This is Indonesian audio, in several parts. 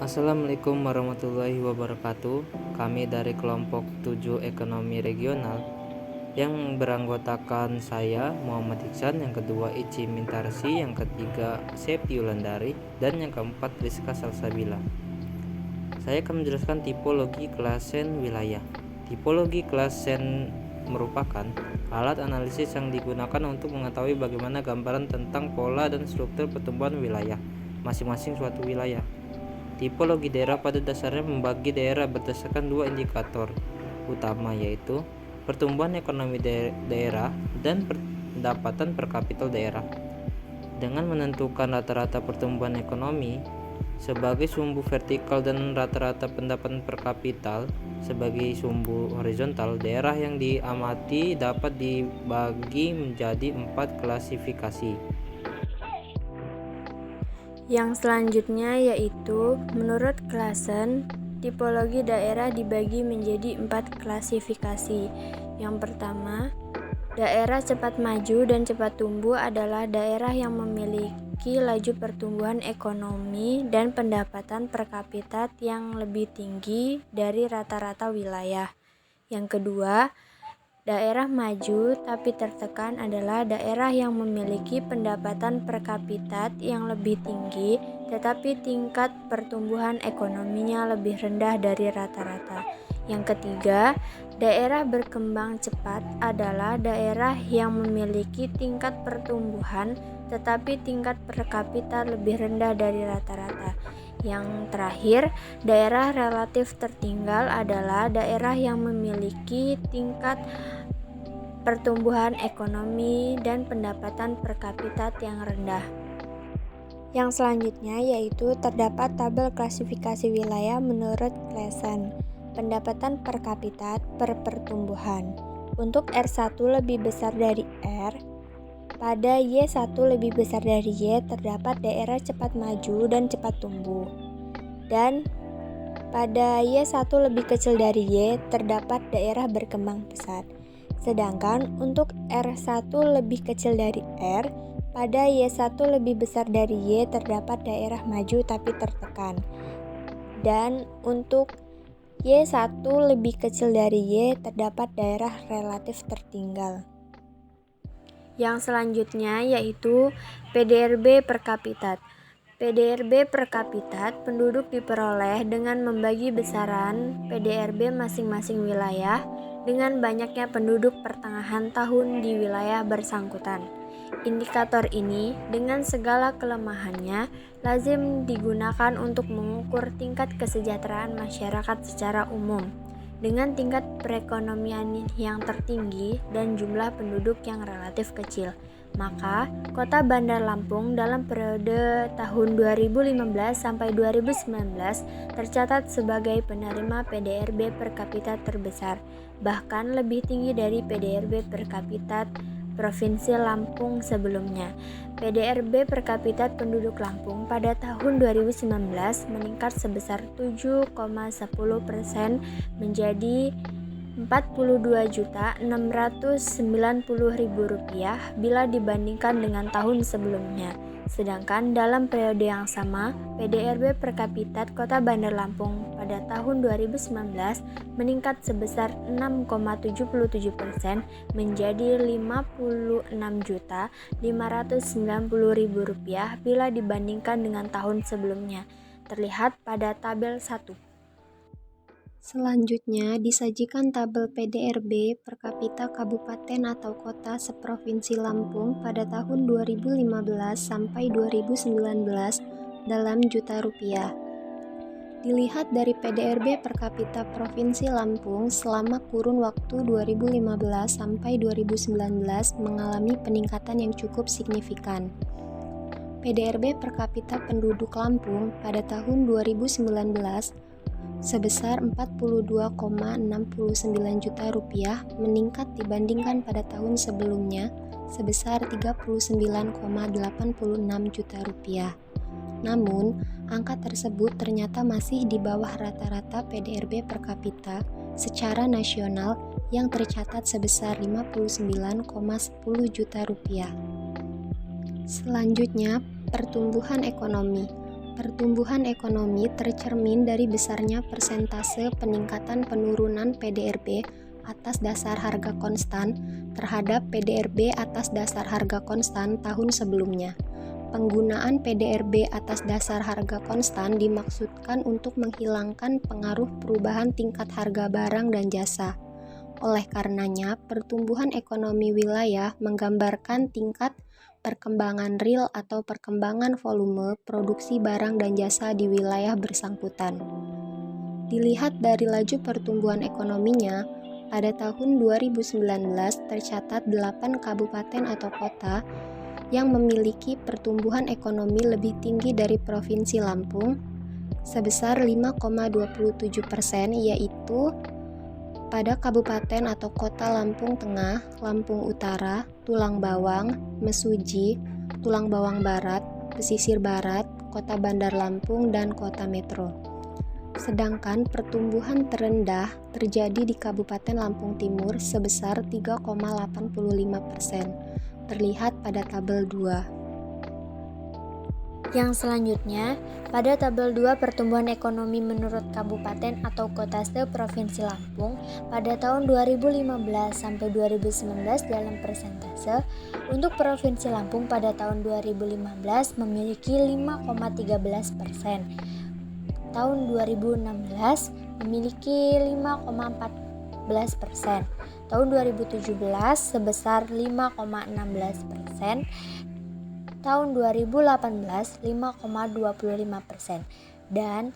Assalamualaikum warahmatullahi wabarakatuh. Kami dari kelompok 7 Ekonomi Regional yang beranggotakan saya Muhammad Iksan, yang kedua Ici Mintarsi, yang ketiga Septi Wulandari, dan yang keempat Rizka Salsabila. Saya akan menjelaskan tipologi klasen wilayah. Tipologi klasen merupakan alat analisis yang digunakan untuk mengetahui bagaimana gambaran tentang pola dan struktur pertumbuhan wilayah masing-masing suatu wilayah. Tipologi daerah pada dasarnya membagi daerah berdasarkan dua indikator utama, yaitu pertumbuhan ekonomi daerah dan pendapatan per kapita daerah. Dengan menentukan rata-rata pertumbuhan ekonomi sebagai sumbu vertikal dan rata-rata pendapatan per kapita sebagai sumbu horizontal, daerah yang diamati dapat dibagi menjadi 4 klasifikasi. Yang selanjutnya yaitu menurut klasen, tipologi daerah dibagi menjadi 4 klasifikasi. Yang pertama, daerah cepat maju dan cepat tumbuh adalah daerah yang memiliki laju pertumbuhan ekonomi dan pendapatan per kapita yang lebih tinggi dari rata-rata wilayah. Yang kedua, daerah maju tapi tertekan adalah daerah yang memiliki pendapatan per kapita yang lebih tinggi tetapi tingkat pertumbuhan ekonominya lebih rendah dari rata-rata. Yang ketiga, daerah berkembang cepat adalah daerah yang memiliki tingkat pertumbuhan tetapi tingkat per kapita lebih rendah dari rata-rata. Yang terakhir, daerah relatif tertinggal adalah daerah yang memiliki tingkat pertumbuhan ekonomi dan pendapatan per kapita yang rendah. Yang selanjutnya yaitu terdapat tabel klasifikasi wilayah menurut klasen. Pendapatan per kapita per pertumbuhan. Untuk R1 lebih besar dari R, pada Y1 lebih besar dari Y terdapat daerah cepat maju dan cepat tumbuh. Dan pada Y1 lebih kecil dari Y terdapat daerah berkembang pesat. Sedangkan untuk R1 lebih kecil dari R, pada Y1 lebih besar dari Y terdapat daerah maju tapi tertekan. Dan untuk Y1 lebih kecil dari Y terdapat daerah relatif tertinggal. Yang selanjutnya yaitu PDRB per kapita. PDRB per kapita penduduk diperoleh dengan membagi besaran PDRB masing-masing wilayah dengan banyaknya penduduk pertengahan tahun di wilayah bersangkutan. Indikator ini dengan segala kelemahannya lazim digunakan untuk mengukur tingkat kesejahteraan masyarakat secara umum. Dengan tingkat perekonomian yang tertinggi dan jumlah penduduk yang relatif kecil, maka Kota Bandar Lampung dalam periode tahun 2015 sampai 2019 tercatat sebagai penerima PDRB per kapita terbesar, bahkan lebih tinggi dari PDRB per kapita Provinsi Lampung sebelumnya. PDRB per kapita penduduk Lampung pada tahun 2019 meningkat sebesar 7,10% menjadi Rp42.690.000 bila dibandingkan dengan tahun sebelumnya. Sedangkan dalam periode yang sama, PDRB per kapita Kota Bandar Lampung pada tahun 2019 meningkat sebesar 6,77% menjadi Rp56.590.000 bila dibandingkan dengan tahun sebelumnya. Terlihat pada tabel 1. Selanjutnya disajikan tabel PDRB per kapita kabupaten atau kota seprovinsi Lampung pada tahun 2015 sampai 2019 dalam juta rupiah. Dilihat dari PDRB per kapita Provinsi Lampung selama kurun waktu 2015 sampai 2019 mengalami peningkatan yang cukup signifikan. PDRB per kapita penduduk Lampung pada tahun 2019 sebesar Rp42,69 juta meningkat dibandingkan pada tahun sebelumnya sebesar Rp39,86 juta. Namun, angka tersebut ternyata masih di bawah rata-rata PDRB per kapita secara nasional yang tercatat sebesar Rp59,10 juta. Selanjutnya, pertumbuhan ekonomi. Pertumbuhan ekonomi tercermin dari besarnya persentase peningkatan penurunan PDRB atas dasar harga konstan terhadap PDRB atas dasar harga konstan tahun sebelumnya. Penggunaan PDRB atas dasar harga konstan dimaksudkan untuk menghilangkan pengaruh perubahan tingkat harga barang dan jasa. Oleh karenanya, pertumbuhan ekonomi wilayah menggambarkan tingkat perkembangan real atau perkembangan volume produksi barang dan jasa di wilayah bersangkutan. Dilihat dari laju pertumbuhan ekonominya, pada tahun 2019 tercatat 8 kabupaten atau kota yang memiliki pertumbuhan ekonomi lebih tinggi dari Provinsi Lampung sebesar 5,27%, yaitu pada Kabupaten atau Kota Lampung Tengah, Lampung Utara, Tulang Bawang, Mesuji, Tulang Bawang Barat, Pesisir Barat, Kota Bandar Lampung, dan Kota Metro. Sedangkan pertumbuhan terendah terjadi di Kabupaten Lampung Timur sebesar 3,85%, terlihat pada tabel 2. Yang selanjutnya, pada tabel 2 pertumbuhan ekonomi menurut kabupaten atau kota se-Provinsi Lampung pada tahun 2015 sampai 2019 dalam persentase, untuk Provinsi Lampung pada tahun 2015 memiliki 5,13%. Tahun 2016 memiliki 5,14%. Tahun 2017 sebesar 5,16%. Tahun 2018 5,25%, dan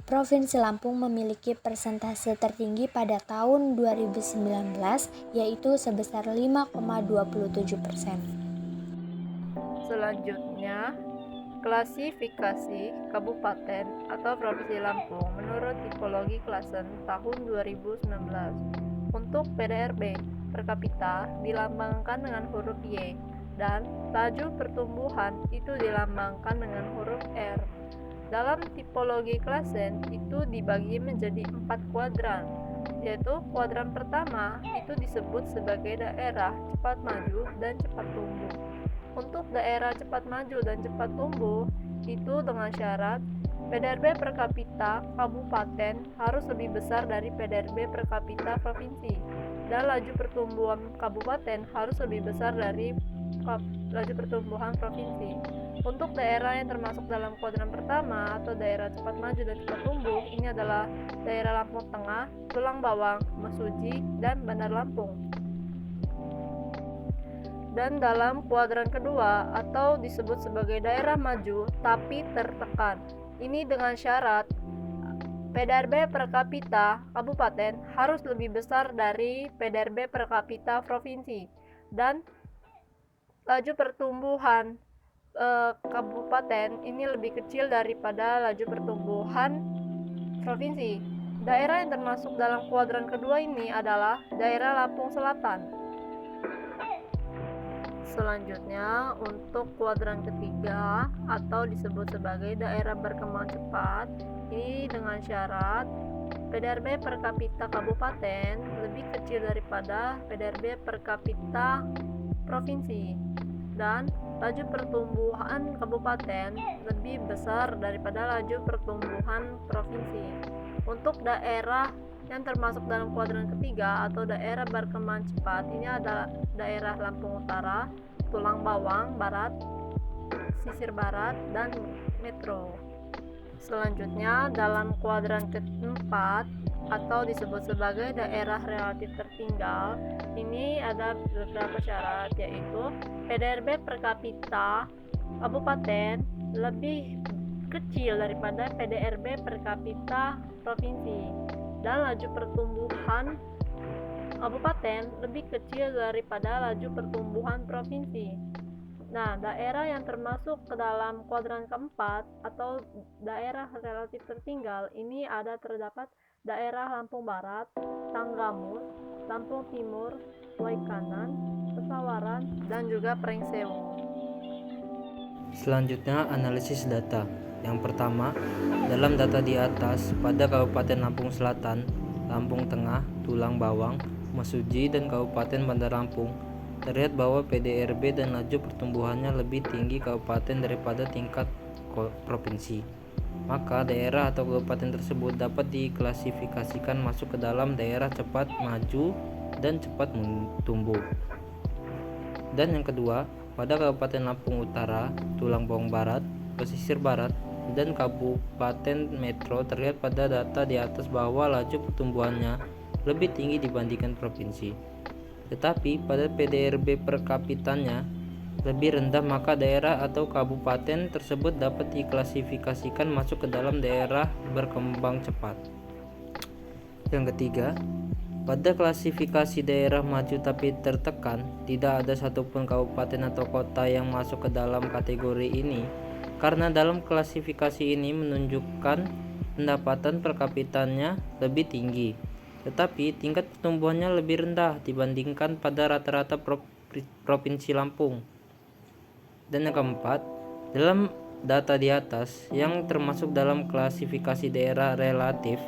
Provinsi Lampung memiliki persentase tertinggi pada tahun 2019 yaitu sebesar 5,27%. Selanjutnya, klasifikasi kabupaten atau Provinsi Lampung menurut tipologi klasen tahun 2019. Untuk PDRB per kapita dilambangkan dengan huruf Y, dan laju pertumbuhan itu dilambangkan dengan huruf R. Dalam tipologi klasen itu dibagi menjadi 4 kuadran, yaitu kuadran pertama itu disebut sebagai daerah cepat maju dan cepat tumbuh. Untuk daerah cepat maju dan cepat tumbuh itu dengan syarat PDRB per kapita kabupaten harus lebih besar dari PDRB per kapita provinsi, dan laju pertumbuhan kabupaten harus lebih besar dari laju pertumbuhan provinsi. Untuk daerah yang termasuk dalam kuadran pertama atau daerah cepat maju dan cepat tumbuh, ini adalah daerah Lampung Tengah, Tulang Bawang, Mesuji, dan Bandar Lampung. Dan dalam kuadran kedua atau disebut sebagai daerah maju tapi tertekan, ini dengan syarat PDRB per kapita kabupaten harus lebih besar dari PDRB per kapita provinsi, dan laju pertumbuhan kabupaten ini lebih kecil daripada laju pertumbuhan provinsi. Daerah yang termasuk dalam kuadran kedua ini adalah daerah Lampung Selatan. Selanjutnya, untuk kuadran ketiga atau disebut sebagai daerah berkembang cepat, ini dengan syarat PDRB per kapita kabupaten lebih kecil daripada PDRB per kapita provinsi, dan laju pertumbuhan kabupaten lebih besar daripada laju pertumbuhan provinsi. Untuk daerah yang termasuk dalam kuadran ketiga atau daerah berkembang cepat, ini adalah daerah Lampung Utara, Tulang Bawang Barat, Pesisir Barat, dan Metro. Selanjutnya, dalam kuadran keempat atau disebut sebagai daerah relatif tertinggal, ini ada beberapa syarat, yaitu PDRB per kapita kabupaten lebih kecil daripada PDRB per kapita provinsi, dan laju pertumbuhan kabupaten lebih kecil daripada laju pertumbuhan provinsi. Nah, daerah yang termasuk ke dalam kuadran keempat atau daerah relatif tertinggal ini terdapat daerah Lampung Barat, Tanggamus, Lampung Timur, Waikanan, Pesawaran, dan juga Pringsewu. Selanjutnya, analisis data. Yang pertama, dalam data di atas, pada Kabupaten Lampung Selatan, Lampung Tengah, Tulang Bawang, Mesuji, dan Kabupaten Bandar Lampung, terlihat bahwa PDRB dan laju pertumbuhannya lebih tinggi kabupaten daripada tingkat provinsi. Maka daerah atau kabupaten tersebut dapat diklasifikasikan masuk ke dalam daerah cepat maju dan cepat tumbuh. Dan yang kedua, pada Kabupaten Lampung Utara, Tulang Bawang Barat, Pesisir Barat, dan Kabupaten Metro terlihat pada data di atas bahwa laju pertumbuhannya lebih tinggi dibandingkan provinsi. Tetapi pada PDRB per kapitanya lebih rendah, maka daerah atau kabupaten tersebut dapat diklasifikasikan masuk ke dalam daerah berkembang cepat. Yang ketiga, pada klasifikasi daerah maju tapi tertekan, tidak ada satupun kabupaten atau kota yang masuk ke dalam kategori ini, karena dalam klasifikasi ini menunjukkan pendapatan per kapitanya lebih tinggi, tetapi tingkat pertumbuhannya lebih rendah dibandingkan pada rata-rata Provinsi Lampung. Dan yang keempat, dalam data di atas yang termasuk dalam klasifikasi daerah relatif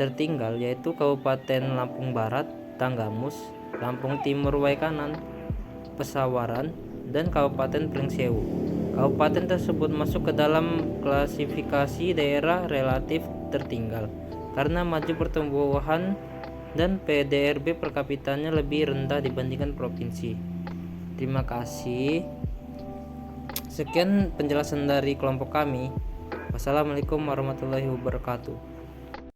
tertinggal yaitu Kabupaten Lampung Barat, Tanggamus, Lampung Timur Waikanan, Pesawaran, dan Kabupaten Pringsewu. Kabupaten tersebut masuk ke dalam klasifikasi daerah relatif tertinggal karena maju pertumbuhan dan PDRB per kapitanya lebih rendah dibandingkan provinsi. Terima kasih. Sekian penjelasan dari kelompok kami. Wassalamualaikum warahmatullahi wabarakatuh.